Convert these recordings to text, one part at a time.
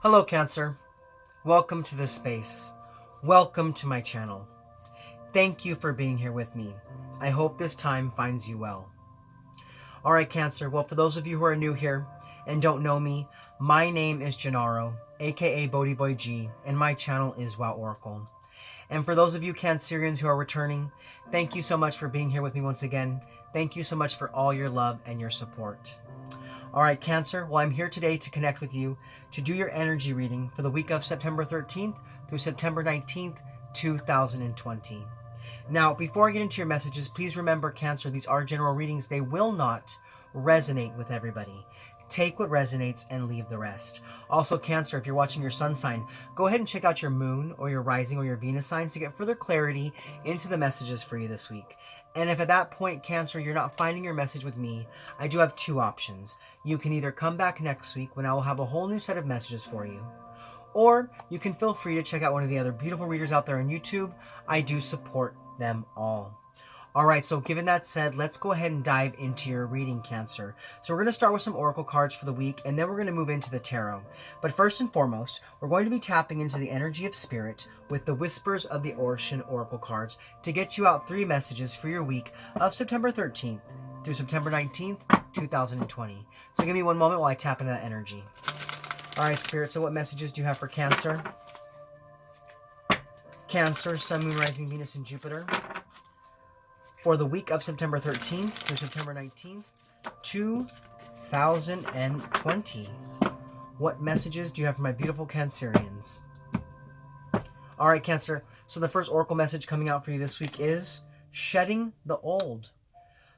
Hello, Cancer. Welcome to this space. Welcome to my channel. Thank you for being here with me. I hope this time finds you well. Alright, Cancer. Well, for those of you who are new here and don't know me, my name is Gennaro, aka BhodiBoy G, and my channel is Wow Oracle. And for those of you Cancerians who are returning, thank you so much for being here with me once again. Thank you so much for all your love and your support. Alright, Cancer, well, I'm here today to connect with you to do your energy reading for the week of September 13th through September 19th, 2020. Now, before I get into your messages, please remember, Cancer, these are general readings. They will not resonate with everybody. Take what resonates and leave the rest. Also, Cancer, if you're watching your sun sign, go ahead and check out your moon or your rising or your Venus signs to get further clarity into the messages for you this week. And if at that point, Cancer, you're not finding your message with me, I do have two options. You can either come back next week when I will have a whole new set of messages for you, or you can feel free to check out one of the other beautiful readers out there on YouTube. I do support them all. Alright, so given that said, let's go ahead and dive into your reading, Cancer. So we're going to start with some oracle cards for the week, and then we're going to move into the tarot. But first and foremost, we're going to be tapping into the energy of spirit with the Whispers of the Ocean oracle cards to get you out 3 messages for your week of September 13th through September 19th, 2020. So give me one moment while I tap into that energy. Alright, Spirit, so what messages do you have for Cancer? Cancer, Sun, Moon, Rising, Venus, and Jupiter for the week of September 13th through September 19th, 2020. What messages do you have for my beautiful Cancerians? All right, Cancer. So the first oracle message coming out for you this week is shedding the old.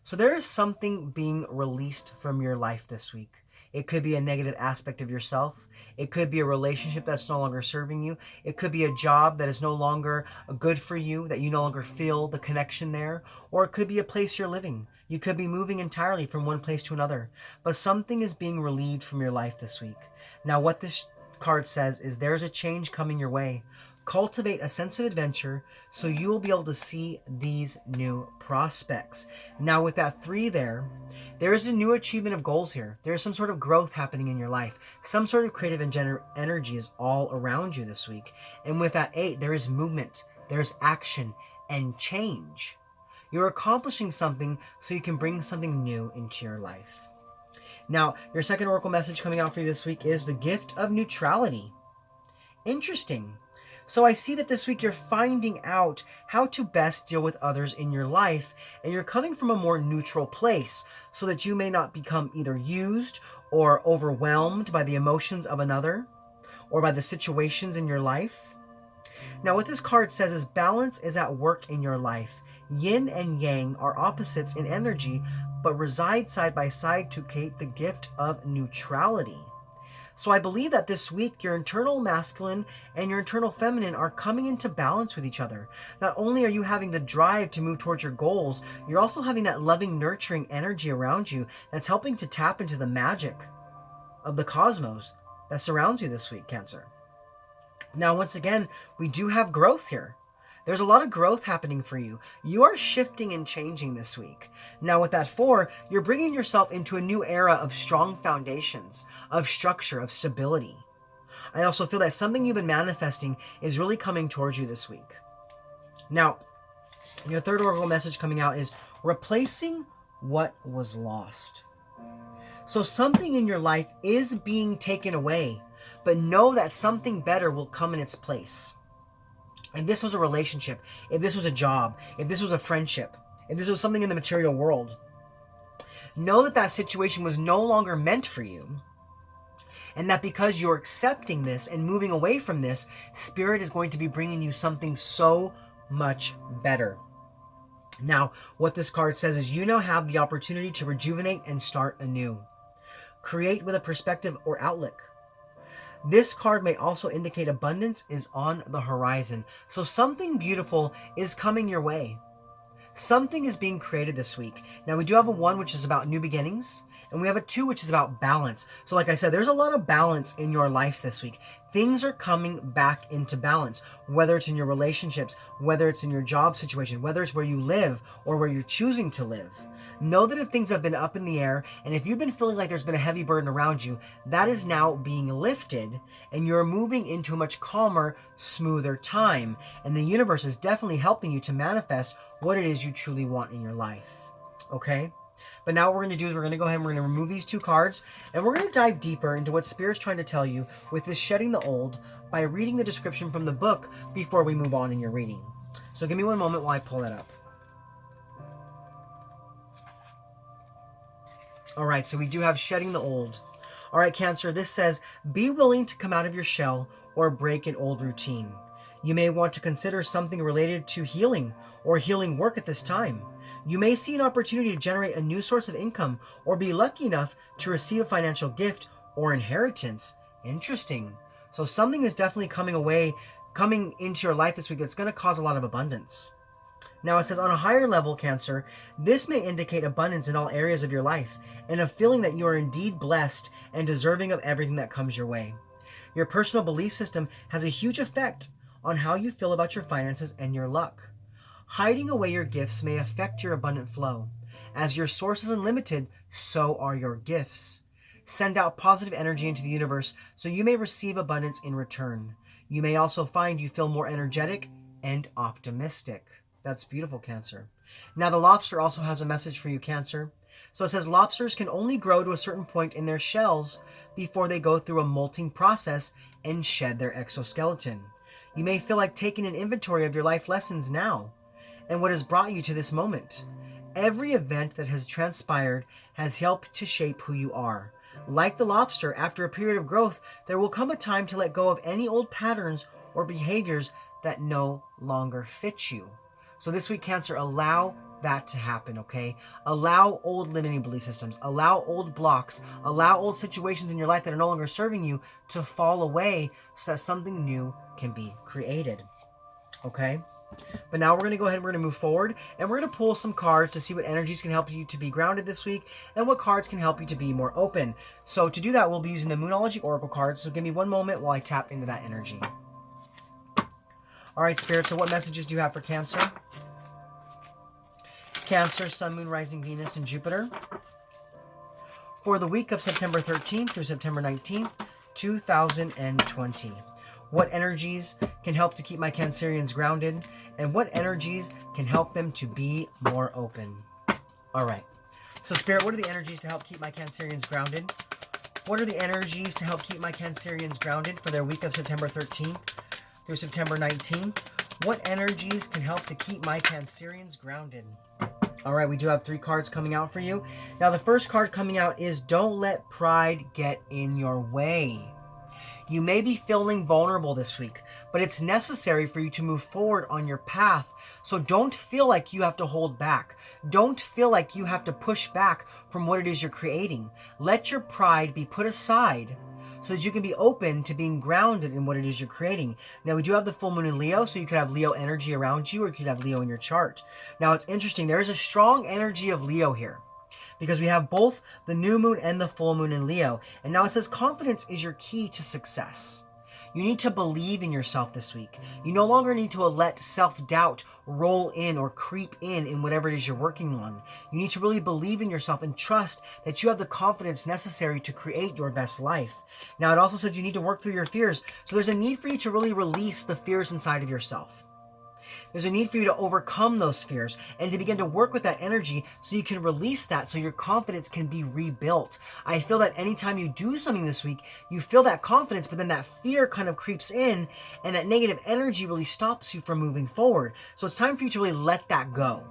So there is something being released from your life this week. It could be a negative aspect of yourself. It could be a relationship that's no longer serving you. It could be a job that is no longer good for you, that you no longer feel the connection there. Or it could be a place you're living. You could be moving entirely from one place to another. But something is being relieved from your life this week. Now, what this card says is there's a change coming your way. Cultivate a sense of adventure so you will be able to see these new prospects. Now, with that 3 there is a new achievement of goals here. There's some sort of growth happening in your life. Some sort of creative and energy is all around you this week. And with that 8, there is movement, there's action, and change. You're accomplishing something so you can bring something new into your life. Now, your second oracle message coming out for you this week is the gift of neutrality. Interesting. So I see that this week you're finding out how to best deal with others in your life, and you're coming from a more neutral place so that you may not become either used or overwhelmed by the emotions of another or by the situations in your life. Now, what this card says is balance is at work in your life. Yin and yang are opposites in energy, but reside side by side to create the gift of neutrality. So I believe that this week your internal masculine and your internal feminine are coming into balance with each other. Not only are you having the drive to move towards your goals, you're also having that loving, nurturing energy around you that's helping to tap into the magic of the cosmos that surrounds you this week, Cancer. Now, once again, we do have growth here. There's a lot of growth happening for you. You are shifting and changing this week. Now with that 4, you're bringing yourself into a new era of strong foundations, of structure, of stability. I also feel that something you've been manifesting is really coming towards you this week. Now, your third oracle message coming out is replacing what was lost. So something in your life is being taken away, but know that something better will come in its place. If this was a relationship, if this was a job, if this was a friendship, if this was something in the material world, know that that situation was no longer meant for you. And that because you're accepting this and moving away from this, Spirit is going to be bringing you something so much better. Now, what this card says is you now have the opportunity to rejuvenate and start anew. Create with a perspective or outlook. This card may also indicate abundance is on the horizon. So something beautiful is coming your way. Something is being created this week. Now, we do have a 1 which is about new beginnings, and we have a 2 which is about balance. So like I said, there's a lot of balance in your life this week. Things are coming back into balance, whether it's in your relationships, whether it's in your job situation, whether it's where you live or where you're choosing to live. Know that if things have been up in the air, and if you've been feeling like there's been a heavy burden around you, that is now being lifted, and you're moving into a much calmer, smoother time. And the universe is definitely helping you to manifest what it is you truly want in your life. Okay? But now what we're going to do is we're going to go ahead and we're going to remove these two cards, and we're going to dive deeper into what Spirit's trying to tell you with this shedding the old by reading the description from the book before we move on in your reading. So give me one moment while I pull that up. All right, so we do have shedding the old. All right, Cancer, this says, be willing to come out of your shell or break an old routine. You may want to consider something related to healing or healing work at this time. You may see an opportunity to generate a new source of income or be lucky enough to receive a financial gift or inheritance. Interesting. So something is definitely coming into your life this week that's going to cause a lot of abundance. Now it says, on a higher level, Cancer, this may indicate abundance in all areas of your life and a feeling that you are indeed blessed and deserving of everything that comes your way. Your personal belief system has a huge effect on how you feel about your finances and your luck. Hiding away your gifts may affect your abundant flow. As your source is unlimited, so are your gifts. Send out positive energy into the universe so you may receive abundance in return. You may also find you feel more energetic and optimistic. That's beautiful, Cancer. Now the lobster also has a message for you, Cancer. So it says lobsters can only grow to a certain point in their shells before they go through a molting process and shed their exoskeleton. You may feel like taking an inventory of your life lessons now and what has brought you to this moment. Every event that has transpired has helped to shape who you are. Like the lobster, after a period of growth, there will come a time to let go of any old patterns or behaviors that no longer fit you. So this week, Cancer, allow that to happen, okay? Allow old limiting belief systems, allow old blocks, allow old situations in your life that are no longer serving you to fall away so that something new can be created, okay? But now we're going to go ahead and we're going to move forward, and we're going to pull some cards to see what energies can help you to be grounded this week and what cards can help you to be more open. So to do that, we'll be using the Moonology Oracle cards. So give me one moment while I tap into that energy. All right, Spirit, so what messages do you have for Cancer? Cancer, Sun, Moon, Rising, Venus, and Jupiter. For the week of September 13th through September 19th, 2020. What energies can help to keep my Cancerians grounded? And what energies can help them to be more open? All right. So, Spirit, what are the energies to help keep my Cancerians grounded? What are the energies to help keep my Cancerians grounded for their week of September 13th through September 19th? What energies can help to keep my Cancerians grounded? All right, we do have 3 cards coming out for you. Now, the first card coming out is Don't Let Pride Get in Your Way. You may be feeling vulnerable this week, but it's necessary for you to move forward on your path. So don't feel like you have to hold back. Don't feel like you have to push back from what it is you're creating. Let your pride be put aside so that you can be open to being grounded in what it is you're creating. Now, we do have the full moon in Leo, so you could have Leo energy around you, or you could have Leo in your chart. Now, it's interesting. There is a strong energy of Leo here, because we have both the new moon and the full moon in Leo. And now it says confidence is your key to success. You need to believe in yourself this week. You no longer need to let self-doubt roll in or creep in whatever it is you're working on. You need to really believe in yourself and trust that you have the confidence necessary to create your best life. Now, it also says you need to work through your fears. So there's a need for you to really release the fears inside of yourself. There's a need for you to overcome those fears and to begin to work with that energy so you can release that, so your confidence can be rebuilt. I feel that anytime you do something this week, you feel that confidence, but then that fear kind of creeps in and that negative energy really stops you from moving forward. So it's time for you to really let that go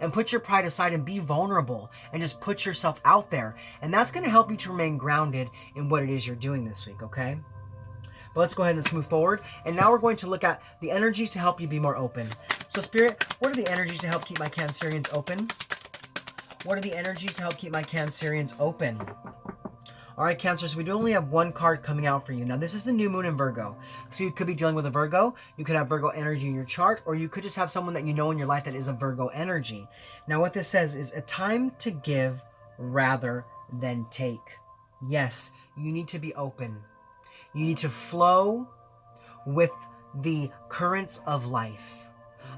and put your pride aside and be vulnerable and just put yourself out there. And that's going to help you to remain grounded in what it is you're doing this week, okay? But let's go ahead and let's move forward. And now we're going to look at the energies to help you be more open. So, Spirit, what are the energies to help keep my Cancerians open? What are the energies to help keep my Cancerians open? All right, Cancer, so we do only have 1 card coming out for you. Now, this is the new moon in Virgo. So you could be dealing with a Virgo. You could have Virgo energy in your chart, or you could just have someone that you know in your life that is a Virgo energy. Now, what this says is a time to give rather than take. Yes, you need to be open. You need to flow with the currents of life.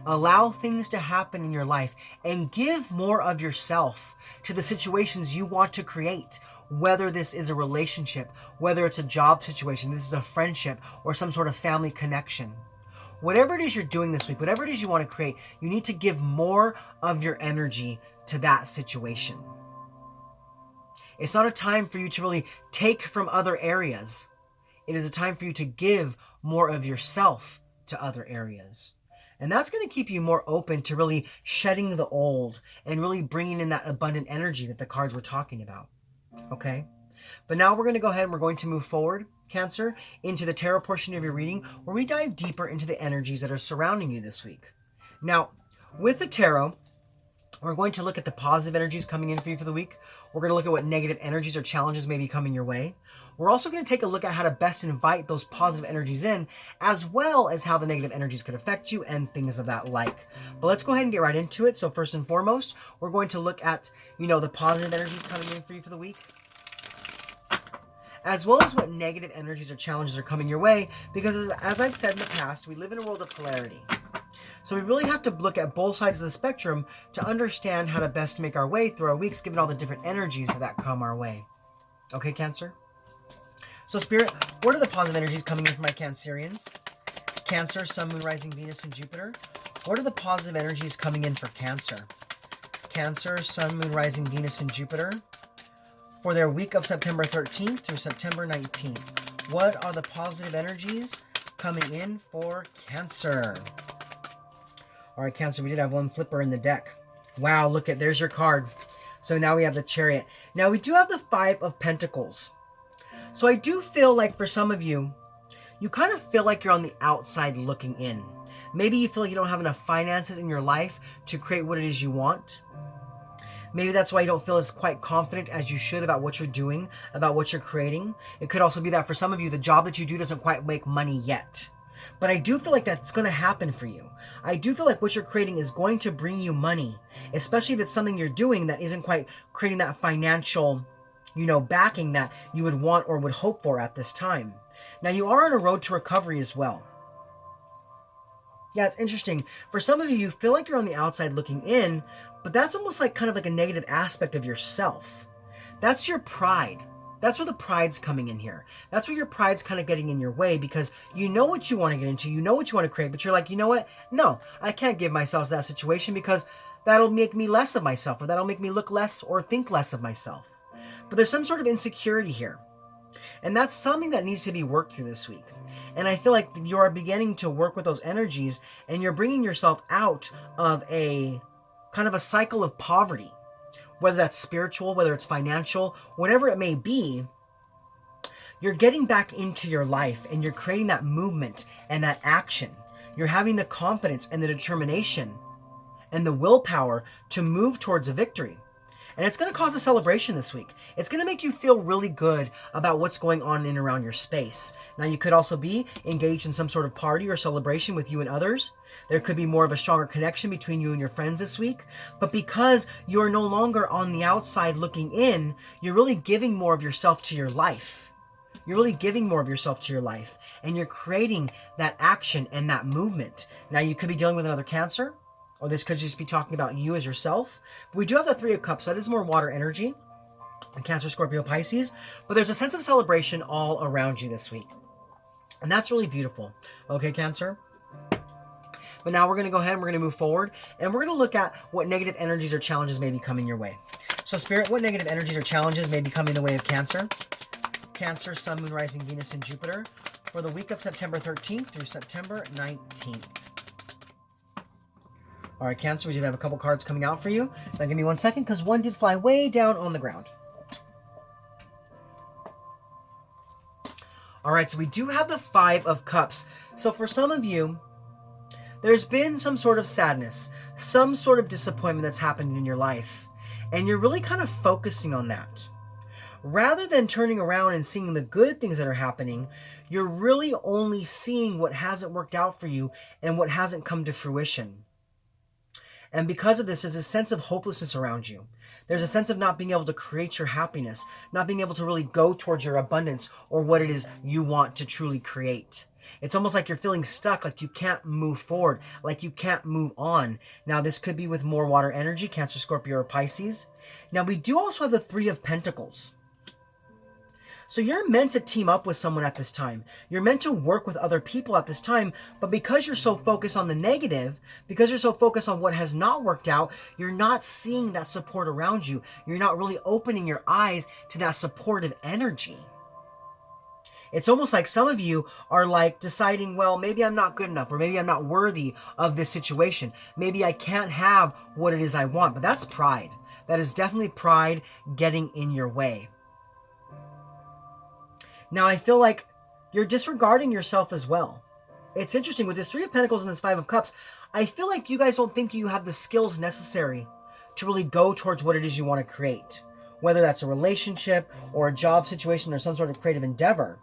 Allow things to happen in your life and give more of yourself to the situations you want to create. Whether this is a relationship, whether it's a job situation, this is a friendship, or some sort of family connection. Whatever it is you're doing this week, whatever it is you want to create, you need to give more of your energy to that situation. It's not a time for you to really take from other areas. It is a time for you to give more of yourself to other areas. And that's going to keep you more open to really shedding the old and really bringing in that abundant energy that the cards were talking about. Okay? But now we're going to go ahead and we're going to move forward, Cancer, into the tarot portion of your reading where we dive deeper into the energies that are surrounding you this week. Now, with the tarot, we're going to look at the positive energies coming in for you for the week. We're going to look at what negative energies or challenges may be coming your way. We're also going to take a look at how to best invite those positive energies in, as well as how the negative energies could affect you and things of that like. But let's go ahead and get right into it. So first and foremost, we're going to look at, the positive energies coming in for you for the week, as well as what negative energies or challenges are coming your way, because as I've said in the past, we live in a world of polarity. So we really have to look at both sides of the spectrum to understand how to best make our way through our weeks, given all the different energies that come our way. Okay, Cancer? So Spirit, what are the positive energies coming in for my Cancerians? Cancer, Sun, Moon, Rising, Venus, and Jupiter. What are the positive energies coming in for Cancer? Cancer, Sun, Moon, Rising, Venus, and Jupiter. For their week of September 13th through September 19th. What are the positive energies coming in for Cancer? All right, Cancer, we did have one flipper in the deck. Wow, look at, there's your card. So now we have the Chariot. Now we do have the Five of Pentacles. So I do feel like for some of you, you kind of feel like you're on the outside looking in. Maybe you feel like you don't have enough finances in your life to create what it is you want. Maybe that's why you don't feel as quite confident as you should about what you're doing, about what you're creating. It could also be that for some of you, the job that you do doesn't quite make money yet. But I do feel like that's going to happen for you. I do feel like what you're creating is going to bring you money, especially if it's something you're doing that isn't quite creating that financial, backing that you would want or would hope for at this time. Now, you are on a road to recovery as well. Yeah, it's interesting. For some of you, you feel like you're on the outside looking in, but that's almost like kind of like a negative aspect of yourself. That's your pride. That's where the pride's coming in here. That's where your pride's kind of getting in your way because you know what you want to get into, you know what you want to create, but you're like, you know what? No, I can't give myself that situation because that'll make me less of myself, or that'll make me look less or think less of myself. But there's some sort of insecurity here. And that's something that needs to be worked through this week. And I feel like you are beginning to work with those energies and you're bringing yourself out of a kind of a cycle of poverty. Whether that's spiritual, whether it's financial, whatever it may be, you're getting back into your life and you're creating that movement and that action. You're having the confidence and the determination and the willpower to move towards a victory. And it's going to cause a celebration this week. It's going to make you feel really good about what's going on in and around your space. Now, you could also be engaged in some sort of party or celebration with you and others. There could be more of a stronger connection between you and your friends this week. But because you're no longer on the outside looking in, you're really giving more of yourself to your life. You're really giving more of yourself to your life. And you're creating that action and that movement. Now, you could be dealing with another Cancer. Or this could just be talking about you as yourself. But we do have that Three of Cups. So that is more water energy. And Cancer, Scorpio, Pisces. But there's a sense of celebration all around you this week. And that's really beautiful. Okay, Cancer? But now we're going to go ahead and we're going to move forward. And we're going to look at what negative energies or challenges may be coming your way. So Spirit, what negative energies or challenges may be coming the way of Cancer? Cancer, Sun, Moon, Rising, Venus, and Jupiter. For the week of September 13th through September 19th. All right, Cancer, we did have a couple cards coming out for you. Now, give me 1 second, because one did fly way down on the ground. All right, so we do have the Five of Cups. So for some of you, there's been some sort of sadness, some sort of disappointment that's happened in your life, and you're really kind of focusing on that. Rather than turning around and seeing the good things that are happening, you're really only seeing what hasn't worked out for you and what hasn't come to fruition. And because of this, there's a sense of hopelessness around you. There's a sense of not being able to create your happiness, not being able to really go towards your abundance or what it is you want to truly create. It's almost like you're feeling stuck, like you can't move forward, like you can't move on. Now, this could be with more water energy, Cancer, Scorpio, or Pisces. Now, we do also have the Three of Pentacles. So you're meant to team up with someone at this time. You're meant to work with other people at this time, but because you're so focused on the negative, because you're so focused on what has not worked out, you're not seeing that support around you. You're not really opening your eyes to that supportive energy. It's almost like some of you are like deciding, well, maybe I'm not good enough, or maybe I'm not worthy of this situation. Maybe I can't have what it is I want, but that's pride. That is definitely pride getting in your way. Now, I feel like you're disregarding yourself as well. It's interesting, with this Three of Pentacles and this Five of Cups, I feel like you guys don't think you have the skills necessary to really go towards what it is you want to create. Whether that's a relationship or a job situation or some sort of creative endeavor.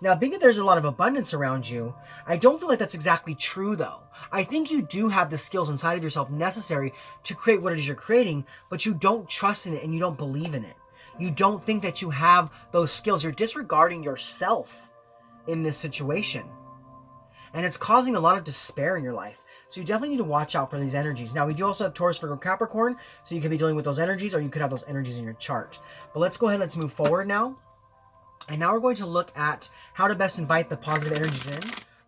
Now, being that there's a lot of abundance around you, I don't feel like that's exactly true, though. I think you do have the skills inside of yourself necessary to create what it is you're creating, but you don't trust in it and you don't believe in it. You don't think that you have those skills. You're disregarding yourself in this situation. And it's causing a lot of despair in your life. So you definitely need to watch out for these energies. Now, we do also have Taurus, Virgo, Capricorn, so you could be dealing with those energies, or you could have those energies in your chart. But let's go ahead and let's move forward now. And now we're going to look at how to best invite the positive energies in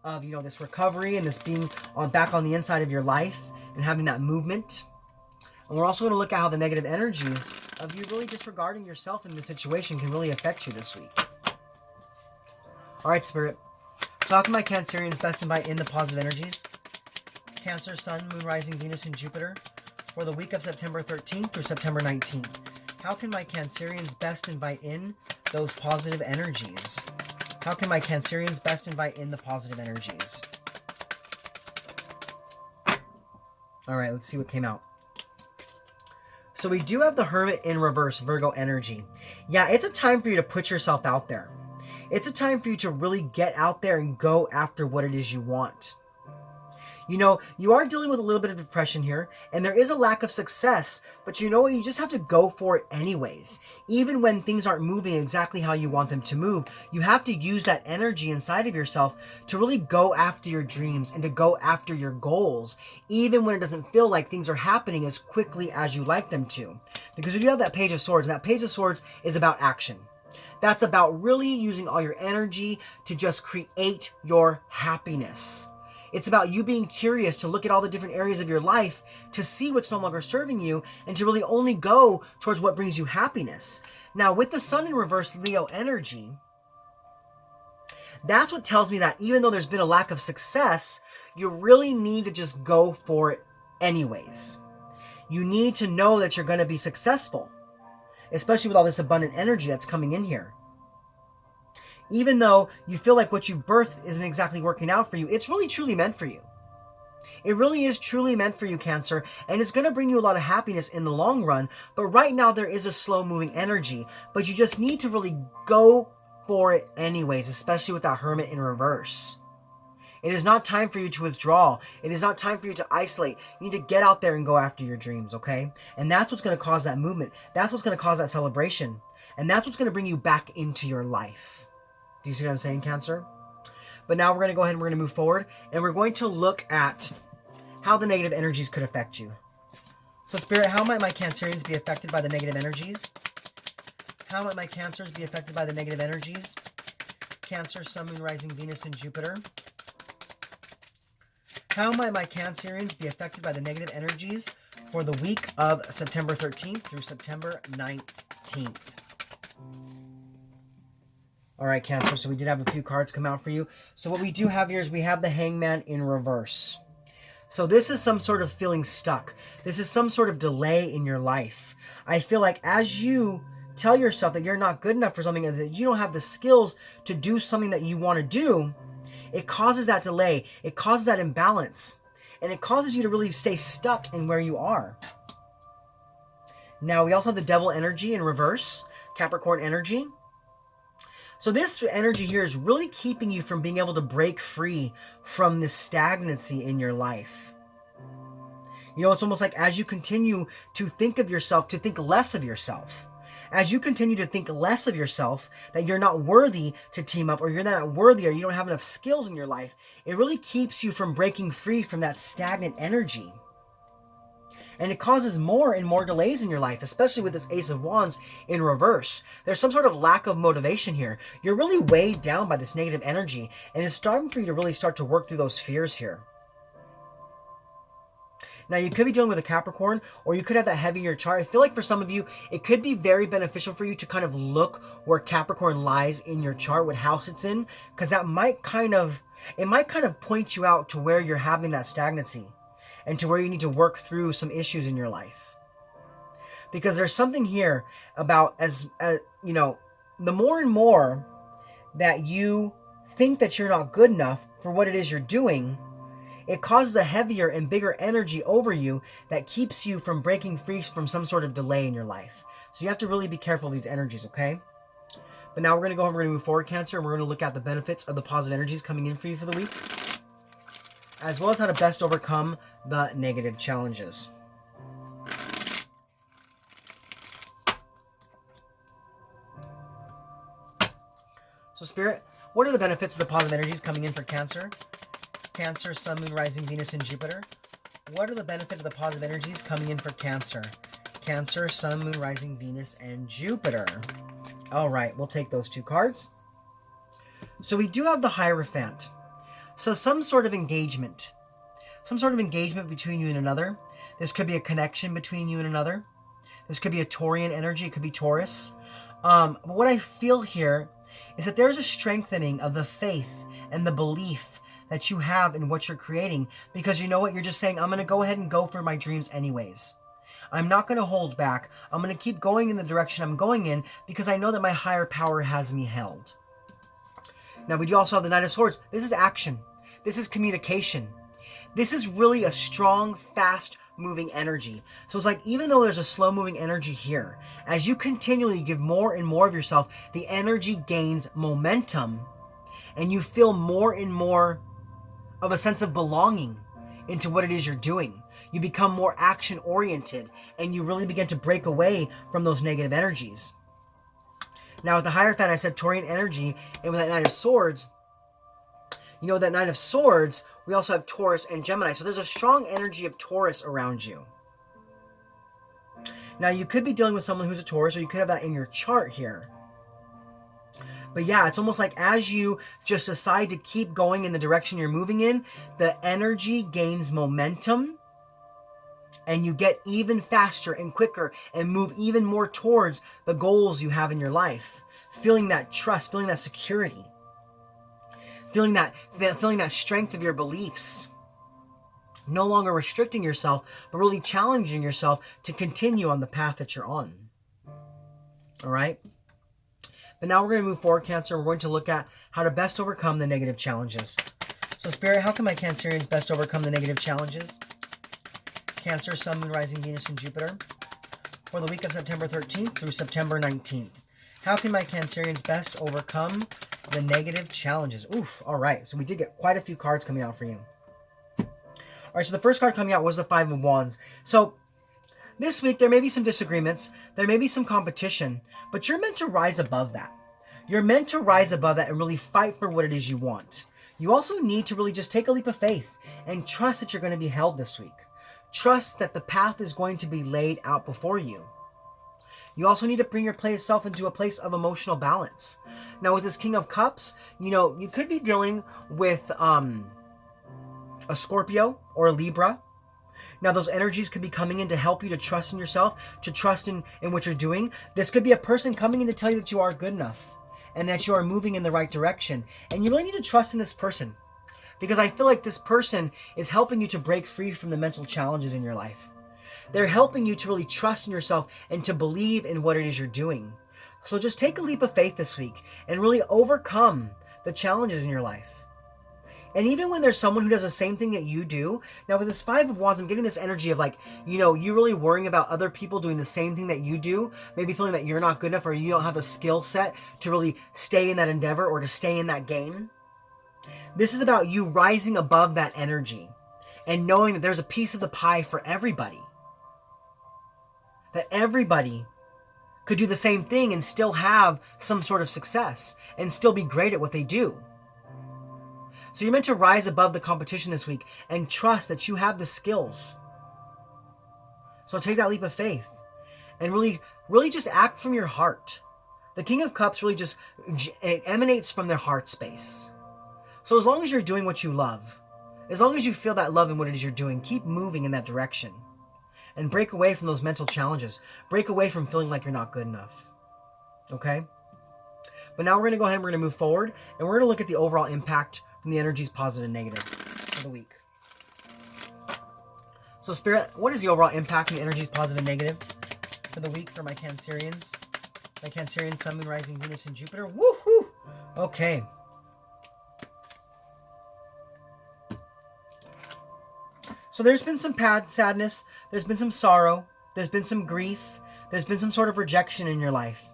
of, this recovery and this being back on the inside of your life and having that movement. And we're also going to look at how the negative energies of you really disregarding yourself in this situation can really affect you this week. All right, Spirit. So how can my Cancerians best invite in the positive energies? Cancer, Sun, Moon, Rising, Venus, and Jupiter for the week of September 13th through September 19th. How can my Cancerians best invite in those positive energies? How can my Cancerians best invite in the positive energies? All right, let's see what came out. So we do have the Hermit in reverse, Virgo energy. Yeah, it's a time for you to put yourself out there. It's a time for you to really get out there and go after what it is you want. You are dealing with a little bit of depression here, and there is a lack of success, but you know what? You just have to go for it anyways. Even when things aren't moving exactly how you want them to move, you have to use that energy inside of yourself to really go after your dreams and to go after your goals, even when it doesn't feel like things are happening as quickly as you like them to. Because we do have that Page of Swords, and that Page of Swords is about action. That's about really using all your energy to just create your happiness. It's about you being curious to look at all the different areas of your life to see what's no longer serving you and to really only go towards what brings you happiness. Now, with the Sun in reverse, Leo energy, that's what tells me that even though there's been a lack of success, you really need to just go for it anyways. You need to know that you're going to be successful, especially with all this abundant energy that's coming in here. Even though you feel like what you birthed isn't exactly working out for you, it's really truly meant for you. It really is truly meant for you, Cancer, and it's going to bring you a lot of happiness in the long run. But right now there is a slow-moving energy, but you just need to really go for it anyways, especially with that Hermit in reverse. It is not time for you to withdraw. It is not time for you to isolate. You need to get out there and go after your dreams, okay? And that's what's going to cause that movement. That's what's going to cause that celebration. And that's what's going to bring you back into your life. Do you see what I'm saying, Cancer? But now we're going to go ahead and we're going to move forward, and we're going to look at how the negative energies could affect you. So, Spirit, how might my Cancerians be affected by the negative energies? How might my Cancers be affected by the negative energies? Cancer, Sun, Moon, Rising, Venus, and Jupiter. How might my Cancerians be affected by the negative energies for the week of September 13th through September 19th? All right, Cancer, so we did have a few cards come out for you. So what we do have here is we have the Hangman in reverse. So this is some sort of feeling stuck. This is some sort of delay in your life. I feel like as you tell yourself that you're not good enough for something, and that you don't have the skills to do something that you want to do, it causes that delay. It causes that imbalance. And it causes you to really stay stuck in where you are. Now, we also have the Devil energy in reverse, Capricorn energy. So this energy here is really keeping you from being able to break free from this stagnancy in your life. It's almost like as you continue to think of yourself, to think less of yourself. As you continue to think less of yourself, that you're not worthy to team up, or you're not worthy, or you don't have enough skills in your life, it really keeps you from breaking free from that stagnant energy. And it causes more and more delays in your life, especially with this Ace of Wands in reverse. There's some sort of lack of motivation here. You're really weighed down by this negative energy, and it's starting for you to really start to work through those fears here. Now, you could be dealing with a Capricorn, or you could have that heavy in your chart. I feel like for some of you, it could be very beneficial for you to kind of look where Capricorn lies in your chart, what house it's in, because that might kind of point you out to where you're having that stagnancy and to where you need to work through some issues in your life. Because there's something here about, as you know, the more and more that you think that you're not good enough for what it is you're doing, it causes a heavier and bigger energy over you that keeps you from breaking free from some sort of delay in your life. So you have to really be careful of these energies, okay? But now we're going to move forward, Cancer, and we're going to look at the benefits of the positive energies coming in for you for the week, as well as how to best overcome the negative challenges. So, Spirit, what are the benefits of the positive energies coming in for Cancer? Cancer, Sun, Moon, Rising, Venus, and Jupiter. What are the benefits of the positive energies coming in for Cancer? Cancer, Sun, Moon, Rising, Venus, and Jupiter. All right, we'll take those two cards. So we do have the Hierophant. So some sort of engagement. Some sort of engagement between you and another. This could be a connection between you and another. This could be a Taurian energy. It could be Taurus. But what I feel here is that there's a strengthening of the faith and the belief that you have in what you're creating, because you know what, you're just saying, I'm going to go ahead and go for my dreams anyways. I'm not going to hold back. I'm going to keep going in the direction I'm going in because I know that my higher power has me held. Now, we do also have the Knight of Swords. This is action. This is communication. This is really a strong, fast-moving energy. So it's like, even though there's a slow-moving energy here, as you continually give more and more of yourself, the energy gains momentum, and you feel more and more of a sense of belonging into what it is you're doing. You become more action-oriented, and you really begin to break away from those negative energies. Now, with the Hierophant, I said Taurian energy, and with that Knight of Swords, you know, that Knight of Swords, we also have Taurus and Gemini. So there's a strong energy of Taurus around you. Now, you could be dealing with someone who's a Taurus, or you could have that in your chart here. But yeah, it's almost like as you just decide to keep going in the direction you're moving in, the energy gains momentum, and you get even faster and quicker and move even more towards the goals you have in your life. Feeling that trust, feeling that security, feeling that strength of your beliefs. No longer restricting yourself, but really challenging yourself to continue on the path that you're on. All right? But now we're going to move forward, Cancer. We're going to look at how to best overcome the negative challenges. So, Spirit, how can my Cancerians best overcome the negative challenges? Cancer, Sun, Moon, Rising, Venus, and Jupiter for the week of September 13th through September 19th. How can my Cancerians best overcome the negative challenges? Oof, all right. So we did get quite a few cards coming out for you. All right, so the first card coming out was the Five of Wands. So this week, there may be some disagreements. There may be some competition, but you're meant to rise above that. You're meant to rise above that and really fight for what it is you want. You also need to really just take a leap of faith and trust that you're going to be held this week. Trust that the path is going to be laid out before you. You also need to bring yourself into a place of emotional balance. Now, with this King of Cups, you know, you could be dealing with a Scorpio or a Libra. Now, those energies could be coming in to help you to trust in yourself, to trust in what you're doing. This could be a person coming in to tell you that you are good enough and that you are moving in the right direction. And you really need to trust in this person, because I feel like this person is helping you to break free from the mental challenges in your life. They're helping you to really trust in yourself and to believe in what it is you're doing. So just take a leap of faith this week and really overcome the challenges in your life. And even when there's someone who does the same thing that you do, now with this Five of Wands, I'm getting this energy of like, you know, you really worrying about other people doing the same thing that you do, maybe feeling that you're not good enough or you don't have the skill set to really stay in that endeavor or to stay in that game. This is about you rising above that energy and knowing that there's a piece of the pie for everybody. That everybody could do the same thing and still have some sort of success and still be great at what they do. So you're meant to rise above the competition this week and trust that you have the skills. So take that leap of faith and really just act from your heart. The King of Cups really just emanates from their heart space. So as long as you're doing what you love, as long as you feel that love in what it is you're doing, keep moving in that direction. And break away from those mental challenges. Break away from feeling like you're not good enough. Okay? But now we're going to go ahead and we're going to move forward. And we're going to look at the overall impact from the energies positive and negative for the week. So Spirit, what is the overall impact from the energies positive and negative for the week for my Cancerians? My Cancerian, Sun, Moon, Rising, Venus, and Jupiter. Woohoo! Okay. So there's been some sadness, there's been some sorrow, there's been some grief, there's been some sort of rejection in your life.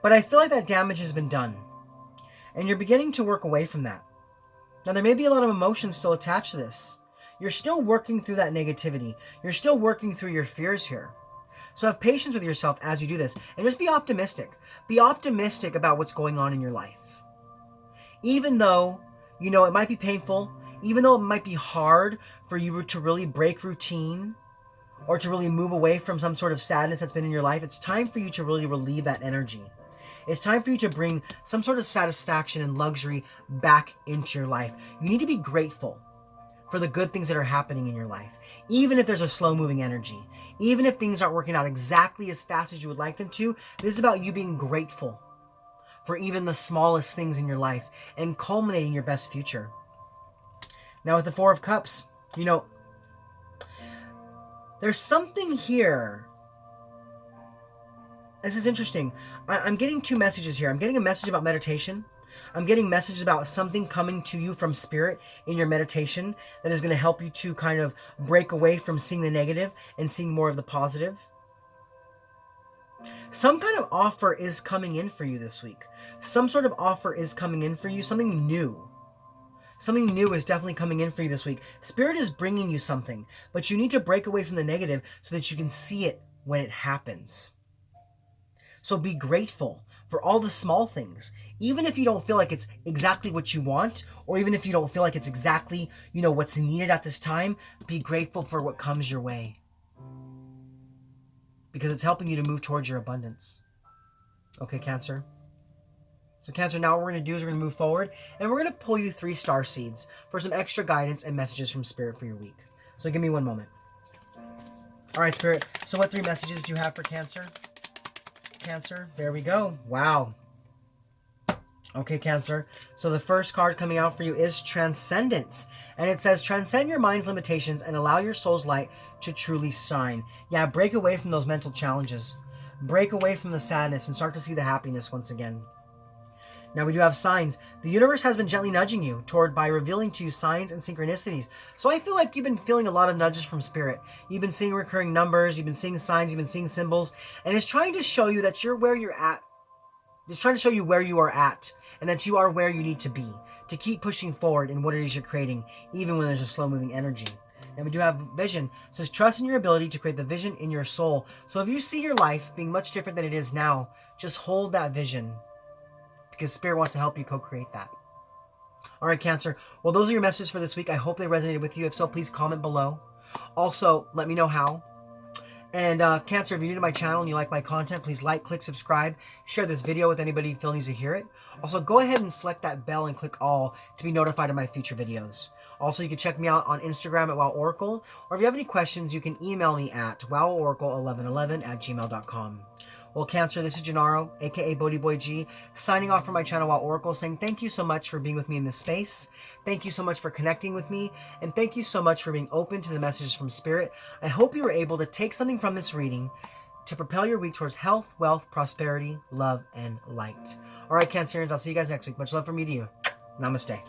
But I feel like that damage has been done. And you're beginning to work away from that. Now there may be a lot of emotions still attached to this. You're still working through that negativity. You're still working through your fears here. So have patience with yourself as you do this. And just be optimistic. Be optimistic about what's going on in your life. Even though, you know, it might be painful, even though it might be hard for you to really break routine or to really move away from some sort of sadness that's been in your life, it's time for you to really relieve that energy. It's time for you to bring some sort of satisfaction and luxury back into your life. You need to be grateful for the good things that are happening in your life. Even if there's a slow-moving energy, even if things aren't working out exactly as fast as you would like them to, this is about you being grateful for even the smallest things in your life and culminating your best future. Now with the Four of Cups, you know, there's something here. This is interesting. I'm getting two messages here. I'm getting a message about meditation. I'm getting messages about something coming to you from Spirit in your meditation that is going to help you to kind of break away from seeing the negative and seeing more of the positive. Some kind of offer is coming in for you this week. Some sort of offer is coming in for you. Something new. Something new is definitely coming in for you this week. Spirit is bringing you something, but you need to break away from the negative so that you can see it when it happens. So be grateful for all the small things. Even if you don't feel like it's exactly what you want, or even if you don't feel like it's exactly, you know, what's needed at this time, be grateful for what comes your way. Because it's helping you to move towards your abundance. Okay, Cancer? So Cancer, now what we're going to do is we're going to move forward and we're going to pull you 3 star seeds for some extra guidance and messages from Spirit for your week. So give me one moment. All right, Spirit. So what 3 messages do you have for Cancer? Cancer, there we go. Wow. Okay, Cancer. So the first card coming out for you is Transcendence. And it says, transcend your mind's limitations and allow your soul's light to truly shine. Yeah, break away from those mental challenges. Break away from the sadness and start to see the happiness once again. Now we do have signs. The universe has been gently nudging you by revealing to you signs and synchronicities. So I feel like you've been feeling a lot of nudges from Spirit. You've been seeing recurring numbers, you've been seeing signs, you've been seeing symbols, and it's trying to show you that you're where you're at. It's trying to show you where you are at and that you are where you need to be to keep pushing forward in what it is you're creating, even when there's a slow-moving energy. Now we do have vision. It says trust in your ability to create the vision in your soul. So if you see your life being much different than it is now, just hold that vision, because Spirit wants to help you co-create that. All right, Cancer. Well, those are your messages for this week. I hope they resonated with you. If so, please comment below. Also, let me know how. And Cancer, if you're new to my channel and you like my content, please like, click, subscribe, share this video with anybody who feels needs to hear it. Also, go ahead and select that bell and click all to be notified of my future videos. Also, you can check me out on Instagram at WowOracle, or if you have any questions, you can email me at woworacle1111@gmail.com. Well, Cancer, this is Gennaro, aka BhodiBoy G, signing off from my channel Wow Oracle, saying thank you so much for being with me in this space. Thank you so much for connecting with me, and thank you so much for being open to the messages from Spirit. I hope you were able to take something from this reading to propel your week towards health, wealth, prosperity, love, and light. All right, Cancerians, I'll see you guys next week. Much love from me to you. Namaste.